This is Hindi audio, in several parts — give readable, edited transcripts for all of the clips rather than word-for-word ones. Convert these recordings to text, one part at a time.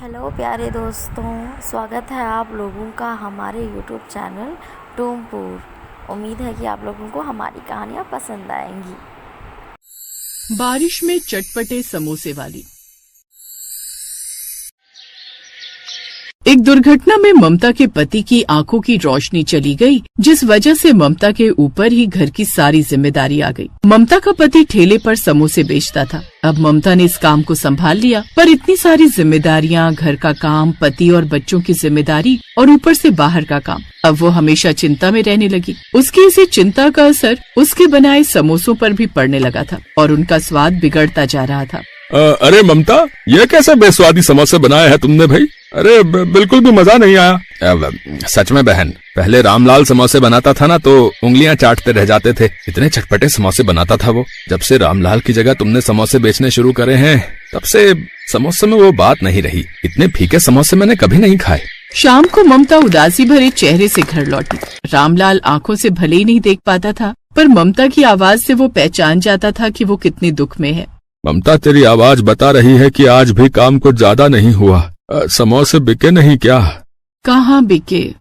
हेलो प्यारे दोस्तों, स्वागत है आप लोगों का हमारे यूट्यूब चैनल टूमपुर। उम्मीद है कि आप लोगों को हमारी कहानियाँ पसंद आएंगी। बारिश में चटपटे समोसे वाली। एक दुर्घटना में ममता के पति की आंखों की रोशनी चली गई, जिस वजह से ममता के ऊपर ही घर की सारी जिम्मेदारी आ गई। ममता का पति ठेले पर समोसे बेचता था। अब ममता ने इस काम को संभाल लिया, पर इतनी सारी जिम्मेदारियां, घर का काम, पति और बच्चों की जिम्मेदारी और ऊपर से बाहर का काम। अब वो हमेशा चिंता में रहने लगी। उसकी इसी चिंता का असर उसके बनाए समोसों पर भी पड़ने लगा था और उनका स्वाद बिगड़ता जा रहा था। अरे ममता, ये कैसे बेस्वादी समोसे बनाए हैं तुमने भाई? अरे बिल्कुल भी मजा नहीं आया। सच में बहन, पहले रामलाल समोसे बनाता था ना तो उंगलियां चाटते रह जाते थे। इतने चटपटे समोसे बनाता था वो। जब से रामलाल की जगह तुमने समोसे बेचने शुरू करे हैं, तब से समोसे में वो बात नहीं रही। इतने फीके समोसे मैंने कभी नहीं खाए। शाम को ममता उदासी भरे चेहरे से घर लौटी। रामलाल आंखों से भले ही नहीं देख पाता था, पर ममता की आवाज से वो पहचान जाता था कि वो कितने दुख में है। ममता, तेरी आवाज बता रही है कि आज भी काम कुछ ज्यादा नहीं हुआ। समोसे बिके नहीं क्या? कहाँ बिके?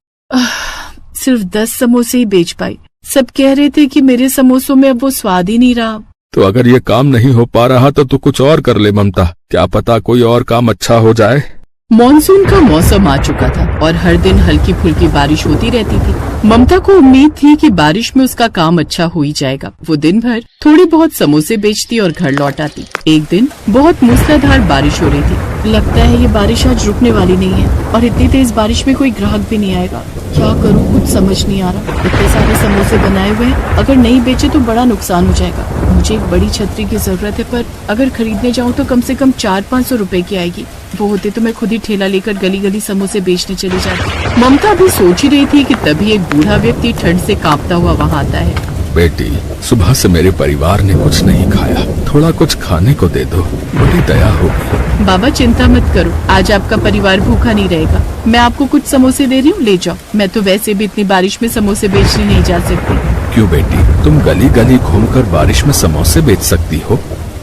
सिर्फ 10 समोसे ही बेच पाई। सब कह रहे थे कि मेरे समोसों में अब वो स्वाद ही नहीं रहा। तो अगर ये काम नहीं हो पा रहा तो तू कुछ और कर ले ममता। क्या पता कोई और काम अच्छा हो जाए। मॉनसून का मौसम आ चुका था और हर दिन हल्की फुल्की बारिश होती रहती थी। ममता को उम्मीद थी कि बारिश में उसका काम अच्छा हो ही जाएगा। वो दिन भर थोड़ी बहुत समोसे बेचती और घर लौट आती। एक दिन बहुत मूसलाधार बारिश हो रही थी। लगता है ये बारिश आज रुकने वाली नहीं है और इतनी तेज बारिश में कोई ग्राहक भी नहीं आएगा। क्या करूँ, कुछ समझ नहीं आ रहा। इतने सारे समोसे बनाए हुए हैं, अगर नहीं बेचे तो बड़ा नुकसान हो जाएगा। मुझे एक बड़ी छतरी की जरूरत है, पर अगर खरीदने जाऊँ तो कम से कम 400-500 रुपए की आएगी। वो होते तो मैं खुद ही ठेला लेकर गली गली समोसे बेचने चली जाती। ममता भी सोच ही रही थी कि तभी एक बूढ़ा व्यक्ति ठंड से कांपता हुआ वहाँ आता है। बेटी, सुबह से मेरे परिवार ने कुछ नहीं खाया, थोड़ा कुछ खाने को दे दो, बड़ी दया होगी। बाबा चिंता मत करो, आज आपका परिवार भूखा नहीं रहेगा। मैं आपको कुछ समोसे दे रही हूँ, ले जाओ। मैं तो वैसे भी इतनी बारिश में समोसे बेचने नहीं जा सकती। क्यों बेटी, तुम गली गली घूमकर बारिश में समोसे बेच सकती हो।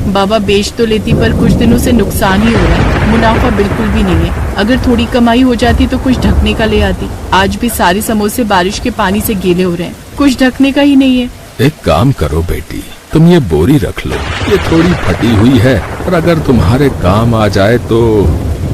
बाबा बेच तो लेती, पर कुछ दिनों से नुकसान ही हो रहा है। मुनाफा बिल्कुल भी नहीं है। अगर थोड़ी कमाई हो जाती तो कुछ ढकने का ले आती। आज भी सारे समोसे बारिश के पानी से गीले हो रहे हैं, कुछ ढकने का ही नहीं है। एक काम करो बेटी, तुम ये बोरी रख लो। ये थोड़ी फटी हुई है और अगर तुम्हारे काम आ जाए तो।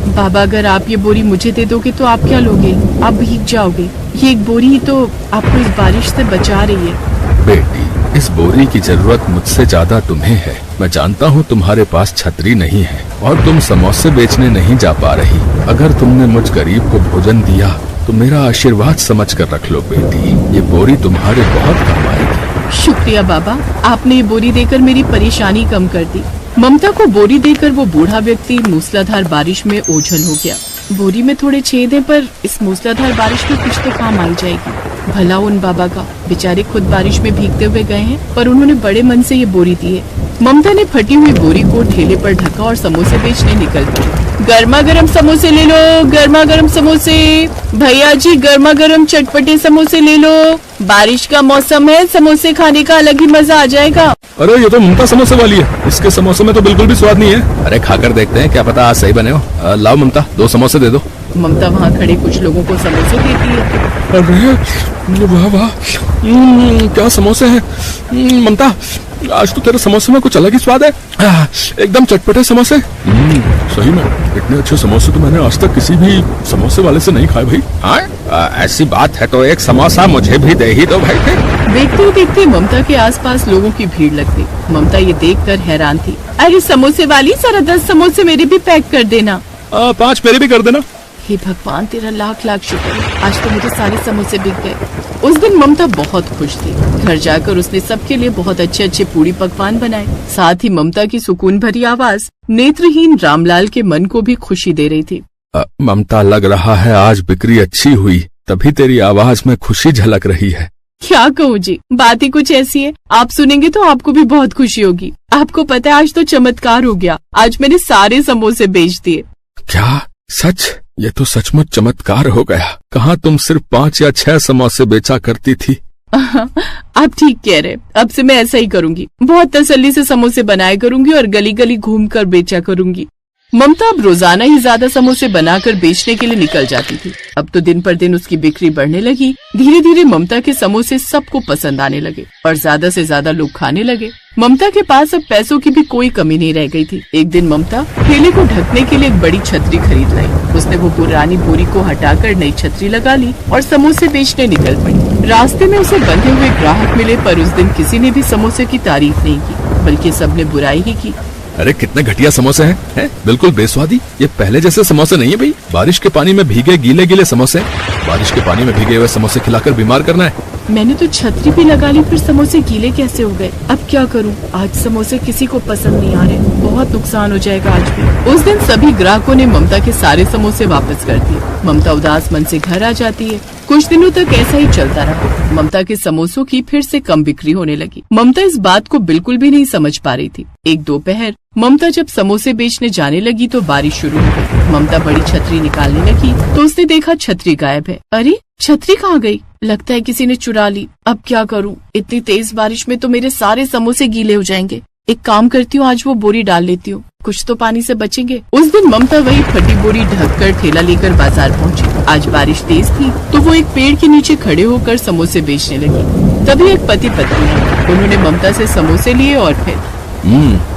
बाबा, अगर आप ये बोरी मुझे दे दोगे तो आप क्या लोगे? आप भीग जाओगे। ये एक बोरी ही तो आपको इस बारिश से बचा रही है। बेटी, इस बोरी की जरूरत मुझसे ज्यादा तुम्हें है। मैं जानता हूँ तुम्हारे पास छतरी नहीं है और तुम समोसे बेचने नहीं जा पा रही। अगर तुमने मुझ गरीब को भोजन दिया तो मेरा आशीर्वाद समझ कर रख लो बेटी। ये बोरी तुम्हारे बहुत काम आएगी। शुक्रिया बाबा, आपने ये बोरी देकर मेरी परेशानी कम कर दी। ममता को बोरी देकर वो बूढ़ा व्यक्ति मूसलाधार बारिश में ओझल हो गया। बोरी में थोड़े छेद हैं, पर इस मूसलाधार बारिश में कुछ तो काम आई जाएगी। भला उन बाबा का, बेचारे खुद बारिश में भीगते हुए गए हैं, पर उन्होंने बड़े मन से ये बोरी दी है। ममता ने फटी हुई बोरी को ठेले पर ढका और समोसे बेचने निकल पड़ी। गर्मा गर्म समोसे ले लो, गर्मा गर्म समोसे। भैया जी, गर्मा गर्म चटपटे समोसे ले लो। बारिश का मौसम है, समोसे खाने का अलग ही मजा आ जाएगा। अरे ये तो ममता समोसे वाली है। इसके समोसे में तो बिल्कुल भी स्वाद नहीं है। अरे खाकर देखते हैं, क्या पता आज सही बने हो। लाओ ममता, 2 समोसे दे दो। ममता वहाँ खड़े कुछ लोगों को समोसे देती है। अरे वाह वाह, क्या समोसे हैं। ममता, आज तो तेरे समोसे में कुछ अलग ही स्वाद है। एकदम चटपटे समोसे। सही में इतने अच्छे समोसे तो मैंने आज तक किसी भी समोसे वाले से नहीं खाए भाई। हाँ, ऐसी बात है तो एक समोसा मुझे भी दे ही दो भाई। देखते ही देखते ममता के आसपास लोगों की भीड़ लग गई। ममता ये देखकर हैरान थी। अरे समोसे वाली, जरा 10 समोसे मेरे भी पैक कर देना। 5 मेरे भी कर देना। हे भगवान, तेरा लाख लाख शुक्र है, आज तो मेरे सारे समोसे बिक गए। उस दिन ममता बहुत खुश थी। घर जाकर उसने सबके लिए बहुत अच्छे अच्छे पूड़ी पकवान बनाए। साथ ही ममता की सुकून भरी आवाज नेत्रहीन रामलाल के मन को भी खुशी दे रही थी। ममता, लग रहा है आज बिक्री अच्छी हुई, तभी तेरी आवाज में खुशी झलक रही है। क्या कहूँ जी, बात ही कुछ ऐसी है। आप सुनेंगे तो आपको भी बहुत खुशी होगी। आपको पता है, आज तो चमत्कार हो गया। आज मैंने सारे समोसे बेच दिए। क्या सच? ये तो सचमुच चमत्कार हो गया। कहाँ तुम सिर्फ 5 या 6 समोसे बेचा करती थी। आप ठीक कह रहे। अब से मैं ऐसा ही करूंगी। बहुत तसल्ली से समोसे बनाया करूंगी और गली गली घूम कर बेचा करूंगी। ममता अब रोजाना ही ज्यादा समोसे बनाकर बेचने के लिए निकल जाती थी। अब तो दिन पर दिन उसकी बिक्री बढ़ने लगी। धीरे धीरे ममता के समोसे सबको पसंद आने लगे और ज्यादा से ज्यादा लोग खाने लगे। ममता के पास अब पैसों की भी कोई कमी नहीं रह गई थी। एक दिन ममता ठेले को ढकने के लिए एक बड़ी छतरी खरीद लाई। उसने वो पुरानी बोरी को हटाकर नई छतरी लगा ली और समोसे बेचने निकल पड़ी। रास्ते में उसे बंधे हुए ग्राहक मिले, पर उस दिन किसी ने भी समोसे की तारीफ नहीं की, बल्कि सबने बुराई ही की। अरे कितने घटिया समोसे हैं, बिल्कुल बेस्वादी। ये पहले जैसे समोसे नहीं है भाई। बारिश के पानी में भीगे गीले गीले समोसे। बारिश के पानी में भीगे हुए समोसे खिलाकर बीमार करना है। मैंने तो छतरी भी लगा ली, फिर समोसे गीले कैसे हो गए? अब क्या करूं? आज समोसे किसी को पसंद नहीं आ रहे, बहुत नुकसान हो जाएगा आज भी। उस दिन सभी ग्राहकों ने ममता के सारे समोसे वापस कर दिए। ममता उदास मन से घर आ जाती है। कुछ दिनों तक ऐसा ही चलता रहा। ममता के समोसों की फिर से कम बिक्री होने लगी। ममता इस बात को बिल्कुल भी नहीं समझ पा रही थी। एक दोपहर ममता जब समोसे बेचने जाने लगी तो बारिश शुरू हो गई। ममता बड़ी छतरी निकालने लगी तो उसने देखा छतरी गायब है। अरे छतरी कहाँ गई? लगता है किसी ने चुरा ली। अब क्या करूं? इतनी तेज बारिश में तो मेरे सारे समोसे गीले हो जाएंगे। एक काम करती हूँ, आज वो बोरी डाल लेती हूँ, कुछ तो पानी से बचेंगे। उस दिन ममता वही फटी बोरी ढककर ठेला लेकर बाजार पहुँची। आज बारिश तेज थी तो वो एक पेड़ के नीचे खड़े होकर समोसे बेचने लगी। तभी एक पति पत्नी आई। उन्होंने ममता से समोसे लिए और फिर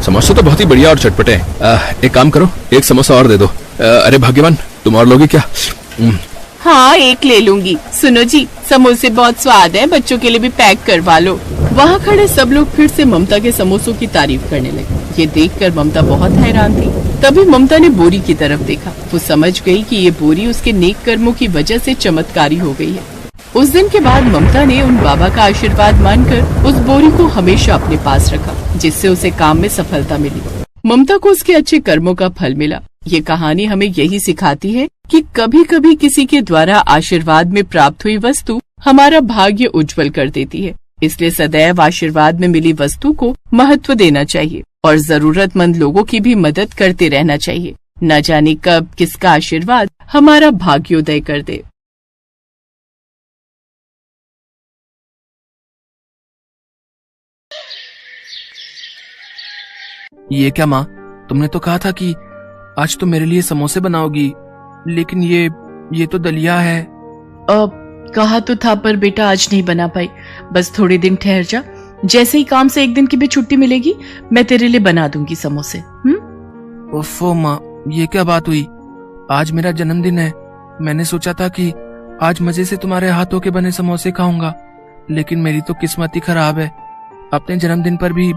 समोसे तो बहुत ही बढ़िया और चटपटे हैं। एक काम करो, एक समोसा और दे दो। अरे भाग्यवान, तुम और लोगी क्या? हाँ, एक ले लूंगी। सुनो जी, समोसे बहुत स्वाद है, बच्चों के लिए भी पैक करवा लो। वहाँ खड़े सब लोग फिर से ममता के समोसों की तारीफ करने लगे। ये देखकर ममता बहुत हैरान थी। तभी ममता ने बोरी की तरफ देखा। वो समझ गई कि ये बोरी उसके नेक कर्मों की वजह से चमत्कारी हो गई है। उस दिन के बाद ममता ने उन बाबा का आशीर्वाद मानकर उस बोरी को हमेशा अपने पास रखा, जिससे उसे काम में सफलता मिली। ममता को उसके अच्छे कर्मों का फल मिला। ये कहानी हमें यही सिखाती है कि कभी कभी किसी के द्वारा आशीर्वाद में प्राप्त हुई वस्तु हमारा भाग्य उज्जवल कर देती है। इसलिए सदैव आशीर्वाद में मिली वस्तु को महत्व देना चाहिए और जरूरतमंद लोगों की भी मदद करते रहना चाहिए। न जाने कब किसका आशीर्वाद हमारा भाग्योदय कर दे। ये क्या माँ, तुमने तो कहा था कि आज तो मेरे लिए समोसे बनाओगी, लेकिन ये तो दलिया है। कहा तो था, पर बेटा आज नहीं बना पाई। बस थोड़े दिन ठहर जा, जैसे ही काम से एक दिन की भी छुट्टी मिलेगी मैं तेरे लिए बना दूंगी समोसे। ओफो माँ, ये क्या बात हुई? आज मेरा जन्मदिन है। मैंने सोचा था कि आज मजे से तुम्हारे हाथों के बने समोसे खाऊंगा, लेकिन मेरी तो किस्मत ही खराब है। अपने जन्मदिन पर भी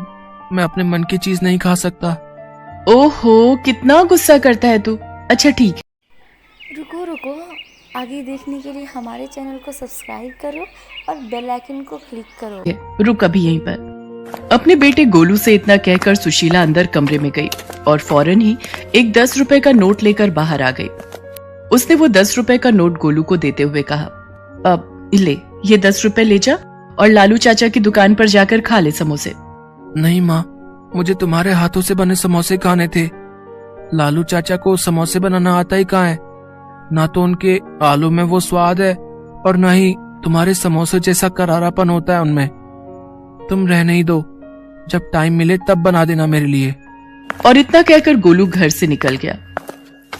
मैं अपने मन की चीज नहीं खा सकता। ओहो, कितना गुस्सा करता है तू। अच्छा ठीक है। रुको रुको, आगे देखने के लिए हमारे चैनल को सब्सक्राइब करो और बेल आइकन को क्लिक करो। रुक अभी यहीं पर। अपने बेटे गोलू से इतना कहकर सुशीला अंदर कमरे में गई और फौरन ही एक 10 रुपए का नोट लेकर बाहर आ गई। उसने वो 10 रुपए का नोट गोलू को देते हुए कहा, अब ले, ये 10 रुपए ले जा और लालू चाचा की दुकान पर जाकर खा ले समोसे। नहीं माँ, मुझे तुम्हारे हाथों से बने समोसे खाने थे। लालू चाचा को समोसे बनाना आता ही कहाँ है? ना तो उनके आलू में वो स्वाद है और ना ही तुम्हारे समोसे जैसा करारापन होता है उनमें। तुम रहने ही दो, जब टाइम मिले तब बना देना मेरे लिए। और इतना कहकर गोलू घर से निकल गया।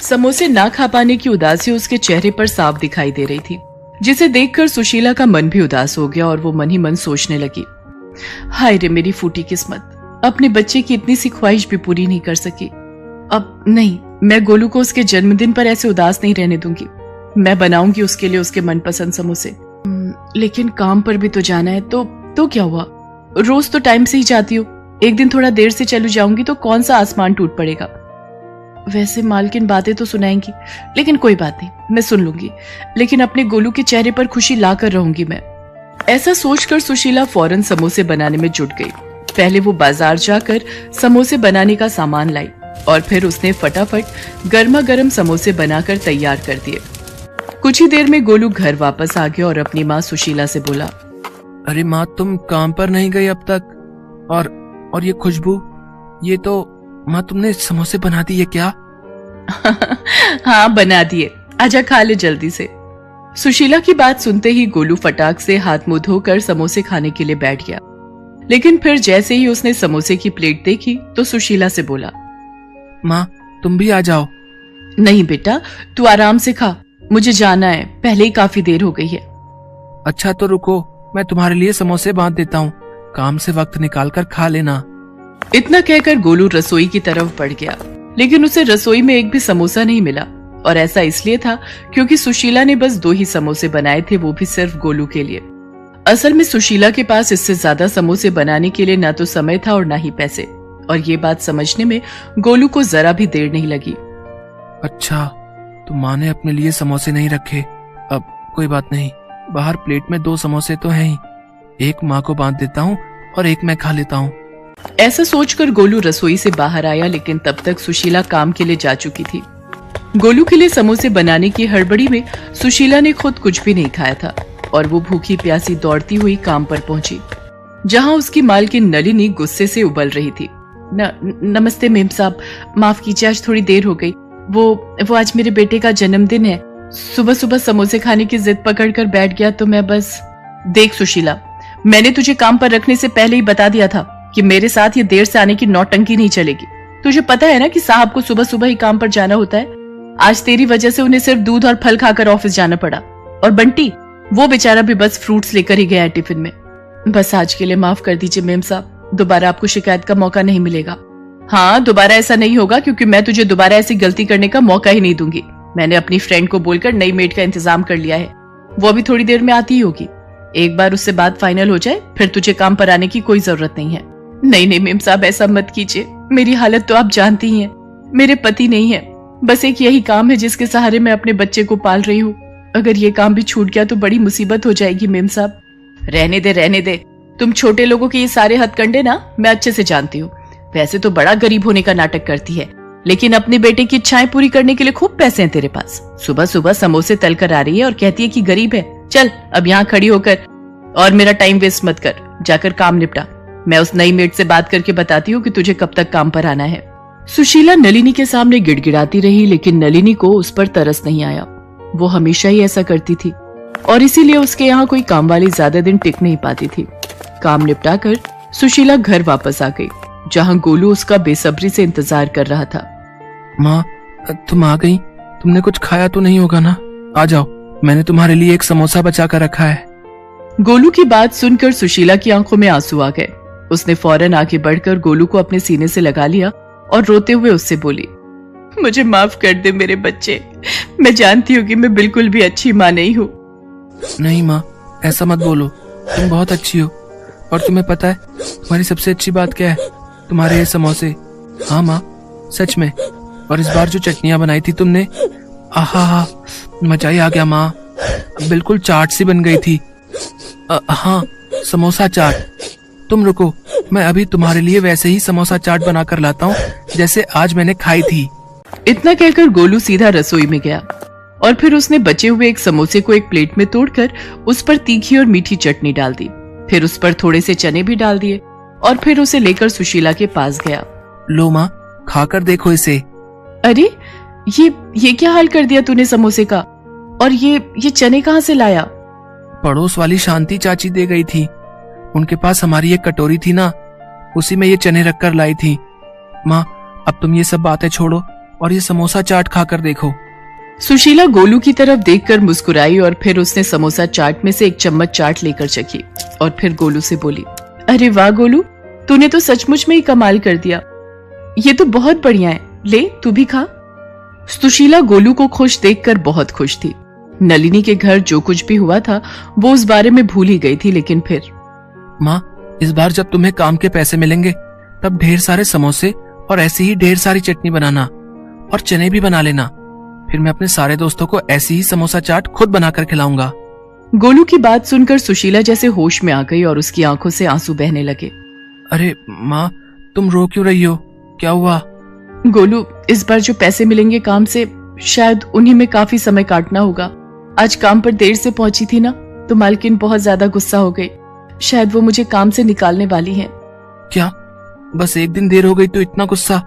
समोसे ना खा पाने की उदासी उसके चेहरे पर साफ दिखाई दे रही थी, जिसे देखकर सुशीला का मन भी उदास हो गया और वो मन ही मन सोचने लगी, हाय रे मेरी फूटी किस्मत, अपने बच्चे की इतनी सी ख्वाहिश भी पूरी नहीं कर सकी। अब नहीं, मैं गोलू को उसके जन्मदिन पर ऐसे उदास नहीं रहने दूंगी। मैं बनाऊंगी उसके लिए उसके मनपसंद समोसे। लेकिन काम पर भी तो जाना है। तो क्या हुआ, रोज तो टाइम से ही जाती हूँ, एक दिन थोड़ा देर से चलू जाऊंगी तो कौन सा आसमान टूट पड़ेगा। वैसे मालकिन बातें तो सुनाएंगी, लेकिन कोई बात नहीं, मैं सुन लूंगी। लेकिन अपने गोलू के चेहरे पर खुशी लाकर रहूंगी मैं। ऐसा सोचकर सुशीला फौरन समोसे बनाने में जुट गई। पहले वो बाजार जाकर समोसे बनाने का सामान लाई और फिर उसने फटाफट गर्मा गर्म समोसे बनाकर तैयार कर दिए। कुछ ही देर में गोलू घर वापस आ गया और अपनी माँ सुशीला से बोला, अरे माँ, तुम काम पर नहीं गई अब तक? और ये खुशबू, ये तो माँ तुमने समोसे बना दिए क्या? हाँ बना दिए, आजा खा ले जल्दी से। सुशीला की बात सुनते ही गोलू फटाक से हाथ मुंह धोकर समोसे खाने के लिए बैठ गया। लेकिन फिर जैसे ही उसने समोसे की प्लेट देखी तो सुशीला से बोला, माँ, तुम भी आ जाओ। नहीं बेटा, तू आराम से खा, मुझे जाना है, पहले ही काफी देर हो गई है। अच्छा तो रुको, मैं तुम्हारे लिए समोसे बांध देता हूँ, काम से वक्त निकाल कर खा लेना। इतना कहकर गोलू रसोई की तरफ बढ़ गया, लेकिन उसे रसोई में एक भी समोसा नहीं मिला। और ऐसा इसलिए था क्योंकि सुशीला ने बस 2 ही समोसे बनाए थे, वो भी सिर्फ गोलू के लिए। असल में सुशीला के पास इससे ज्यादा समोसे बनाने के लिए ना तो समय था और ना ही पैसे। और ये बात समझने में गोलू को जरा भी देर नहीं लगी। अच्छा, तो माँ ने अपने लिए समोसे नहीं रखे। अब कोई बात नहीं, बाहर प्लेट में 2 समोसे तो हैं ही, एक माँ को बांध देता हूँ और एक मैं खा लेता हूँ। ऐसा सोचकर गोलू रसोई से बाहर आया, लेकिन तब तक सुशीला काम के लिए जा चुकी थी। गोलू के लिए समोसे बनाने की हड़बड़ी में सुशीला ने खुद कुछ भी नहीं खाया था और वो भूखी प्यासी दौड़ती हुई काम पर पहुंची, जहां उसकी मालकिन नलिनी गुस्से से उबल रही थी। नमस्ते मेम साहब, माफ कीजिए, आज थोड़ी देर हो गई। वो आज मेरे बेटे का जन्मदिन है। सुबह सुबह समोसे खाने की जिद पकड़कर बैठ गया तो मैं बस। देख सुशीला, मैंने तुझे काम पर रखने से पहले ही बता दिया था कि मेरे साथ ये देर से आने की नौटंकी नहीं चलेगी। तुझे पता है ना कि साहब को सुबह सुबह ही काम पर जाना होता है। आज तेरी वजह से उन्हें सिर्फ दूध और फल खाकर ऑफिस जाना पड़ा। और बंटी, वो बेचारा भी बस फ्रूट्स लेकर ही गया है टिफिन में। बस आज के लिए माफ कर दीजिए मेम साहब, दोबारा आपको शिकायत का मौका नहीं मिलेगा। हाँ, दोबारा ऐसा नहीं होगा, क्योंकि मैं तुझे दोबारा ऐसी गलती करने का मौका ही नहीं दूंगी। मैंने अपनी फ्रेंड को बोलकर नई मेड का इंतजाम कर लिया है, वो अभी थोड़ी देर में आती ही होगी। एक बार उससे बात फाइनल हो जाए फिर तुझे काम पर आने की कोई जरूरत नहीं है। नहीं मेम साहब, ऐसा मत कीजिए, मेरी हालत तो आप जानती ही हैं। मेरे पति नहीं है, बस एक यही काम है जिसके सहारे मैं अपने बच्चे को पाल रही हूँ। अगर ये काम भी छूट गया तो बड़ी मुसीबत हो जाएगी मेम साहब। रहने दे, तुम छोटे लोगों के ये सारे हथकंडे ना मैं अच्छे से जानती हूँ। वैसे तो बड़ा गरीब होने का नाटक करती है, लेकिन अपने बेटे की इच्छाएं पूरी करने के लिए खूब पैसे हैं तेरे पास। सुबह सुबह समोसे तल कर आ रही है और कहती है कि गरीब है। चल अब यहाँ खड़ी होकर और मेरा टाइम वेस्ट मत कर, जाकर काम निपटा। मैं उस नई मेड से बात करके बताती हूँ कि तुझे कब तक काम पर आना है। सुशीला नलिनी के सामने गिड़गिड़ाती रही, लेकिन नलिनी को उस पर तरस नहीं आया। वो हमेशा ही ऐसा करती थी और इसीलिए उसके यहाँ कोई काम वाली ज्यादा दिन टिक नहीं पाती थी। काम निपटाकर सुशीला घर वापस आ गई, जहाँ गोलू उसका बेसब्री से इंतजार कर रहा था। माँ, तुम आ गई? तुमने कुछ खाया तो नहीं होगा ना? आ जाओ, मैंने तुम्हारे लिए एक समोसा बचा कर रखा है। गोलू की बात सुनकर सुशीला की आंखों में आंसू आ गए। उसने फौरन आगे बढ़कर गोलू को अपने सीने से लगा लिया और रोते हुए उससे बोली, मुझे माफ कर दे मेरे बच्चे, मैं जानती हूँ कि मैं बिल्कुल भी अच्छी माँ नहीं हूँ। नहीं माँ, ऐसा मत बोलो, तुम बहुत अच्छी हो। और तुम्हें पता है तुम्हारी सबसे अच्छी बात क्या है? तुम्हारे ये समोसे। हाँ माँ, सच में। और इस बार जो चटनियाँ बनाई थी तुमने, आहा, मजा ही आ गया माँ, बिल्कुल चाट सी बन गई थी। हाँ, समोसा चाट। तुम रुको, मैं अभी तुम्हारे लिए वैसे ही समोसा चाट बनाकर लाता हूँ जैसे आज मैंने खाई थी। इतना कहकर गोलू सीधा रसोई में गया और फिर उसने बचे हुए एक समोसे को एक प्लेट में तोड़कर उस पर तीखी और मीठी चटनी डाल दी। फिर उस पर थोड़े से चने भी डाल दिए और फिर उसे लेकर सुशीला के पास गया। लो माँ, खाकर देखो इसे। अरे ये क्या हाल कर दिया तूने समोसे का? और ये चने कहाँ से लाया? पड़ोस वाली शांति चाची दे गई थी। उनके पास हमारी एक कटोरी थी ना, उसी में ये चने रखकर लाई थी। माँ, अब तुम ये सब बातें छोड़ो और ये समोसा चाट खाकर देखो। सुशीला गोलू की तरफ देखकर मुस्कुराई और फिर उसने समोसा चाट में से एक चम्मच चाट लेकर चखी और फिर गोलू से बोली, अरे वाह गोलू, तूने तो सचमुच में ही कमाल कर दिया। ये तो बहुत बढ़िया है, ले तू भी खा। सुशीला गोलू को खुश देखकर बहुत खुश थी। नलिनी के घर जो कुछ भी हुआ था वो उस बारे में भूल ही गई थी, लेकिन फिर माँ, इस बार जब तुम्हें काम के पैसे मिलेंगे तब ढेर सारे समोसे और ऐसी ही ढेर सारी चटनी बनाना और चने भी बना लेना। फिर मैं अपने सारे दोस्तों को ऐसी ही समोसा चाट खुद बनाकर खिलाऊंगा। गोलू की बात सुनकर सुशीला जैसे होश में आ गई और उसकी आंखों से आंसू बहने लगे। अरे माँ, तुम रो क्यों रही हो? क्या हुआ? गोलू, इस बार जो पैसे मिलेंगे काम से, शायद उन्हीं में काफी समय काटना होगा। आज काम पर देर से पहुंची थी ना, तो मालकिन बहुत ज्यादा गुस्सा हो गई। शायद वो मुझे काम से निकालने वाली हैं। क्या? बस एक दिन देर हो गई तो इतना गुस्सा?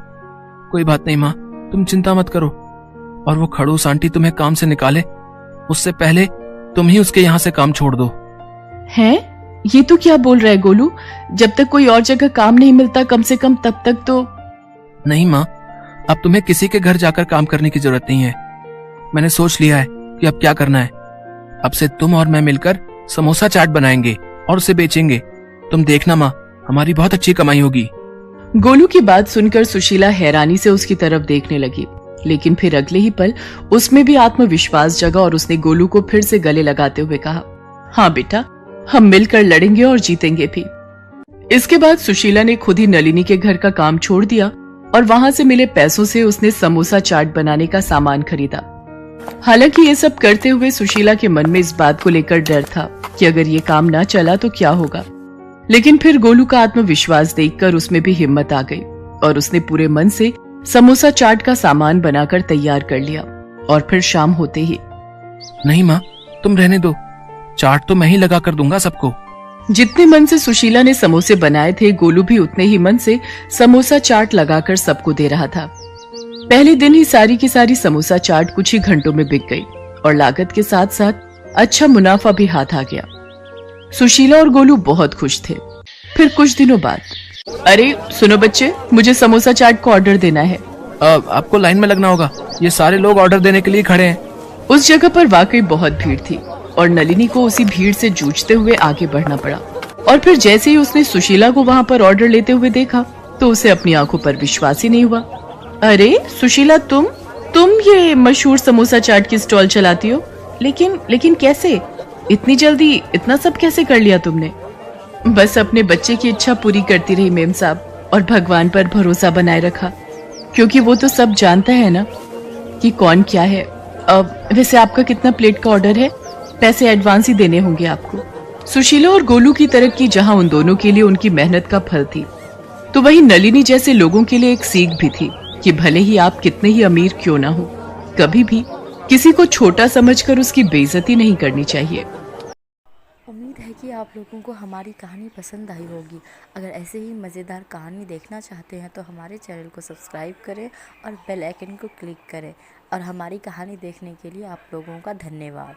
कोई बात नहीं माँ, तुम चिंता मत करो। और वो खड़ूस आंटी तुम्हें काम से निकाले उससे पहले तुम ही उसके यहाँ से काम छोड़ दो। हैं? ये तो क्या बोल रहा है गोलू? जब तक कोई और जगह काम नहीं मिलता कम से कम तब तक तो। नहीं माँ, अब तुम्हें किसी के घर जाकर काम करने की जरूरत नहीं है। मैंने सोच लिया है कि अब क्या करना है। अब से तुम और मैं मिलकर समोसा चाट बनाएंगे और उसे बेचेंगे। तुम देखना माँ, हमारी बहुत अच्छी कमाई होगी। गोलू की बात सुनकर सुशीला हैरानी से उसकी तरफ देखने लगी, लेकिन फिर अगले ही पल उसमें भी आत्मविश्वास जगा और उसने गोलू को फिर से गले लगाते हुए कहा, हाँ बेटा, हम मिलकर लड़ेंगे और जीतेंगे भी। इसके बाद सुशीला ने खुद ही नलिनी के घर का काम छोड़ दिया और वहां से मिले पैसों से उसने समोसा चाट बनाने का सामान खरीदा। हालांकि ये सब करते हुए सुशीला के मन में इस बात को लेकर डर था कि अगर ये काम ना चला तो क्या होगा, लेकिन फिर गोलू का आत्मविश्वास देखकर उसमें भी हिम्मत आ गई और उसने पूरे मन से समोसा चाट का सामान बनाकर तैयार कर लिया। और फिर शाम होते ही, नहीं माँ, तुम रहने दो, चाट तो मैं ही लगा कर दूंगा सबको। जितने मन से सुशीला ने समोसे बनाए थे, गोलू भी उतने ही मन से समोसा चाट लगाकर सबको दे रहा था। पहले दिन ही सारी की सारी समोसा चाट कुछ ही घंटों में बिक गई और लागत के साथ साथ अच्छा मुनाफा भी हाथ आ गया। सुशीला और गोलू बहुत खुश थे। फिर कुछ दिनों बाद, अरे सुनो बच्चे, मुझे समोसा चाट को ऑर्डर देना है। आपको लाइन में लगना होगा, ये सारे लोग ऑर्डर देने के लिए खड़े हैं। उस जगह पर वाकई बहुत भीड़ थी और नलिनी को उसी भीड़ से जूझते हुए आगे बढ़ना पड़ा। और फिर जैसे ही उसने सुशीला को वहां पर ऑर्डर लेते हुए देखा तो उसे अपनी आंखों पर विश्वास ही नहीं हुआ। अरे सुशीला, तुम ये मशहूर समोसा चाट की स्टॉल चलाती हो, लेकिन कैसे? इतनी जल्दी इतना सब कैसे कर लिया तुमने? बस अपने बच्चे की इच्छा पूरी करती रही मेम साहब, और भगवान पर भरोसा बनाए रखा, क्योंकि वो तो सब जानता है ना कि कौन क्या है। वैसे आपका कितना प्लेट का ऑर्डर है? पैसे एडवांस ही देने होंगे आपको। सुशीला और गोलू की तरक्की जहां उन दोनों के लिए उनकी मेहनत का फल थी, तो वहीं नलिनी जैसे लोगों के लिए एक सीख भी थी कि भले ही आप कितने ही अमीर क्यों ना हो, कभी भी किसी को छोटा समझकर उसकी बेइज्जती नहीं करनी चाहिए। उम्मीद है कि आप लोगों को हमारी कहानी पसंद आई होगी। अगर ऐसे ही मज़ेदार कहानी देखना चाहते हैं तो हमारे चैनल को सब्सक्राइब करें और बेल आइकन को क्लिक करें। और हमारी कहानी देखने के लिए आप लोगों का धन्यवाद।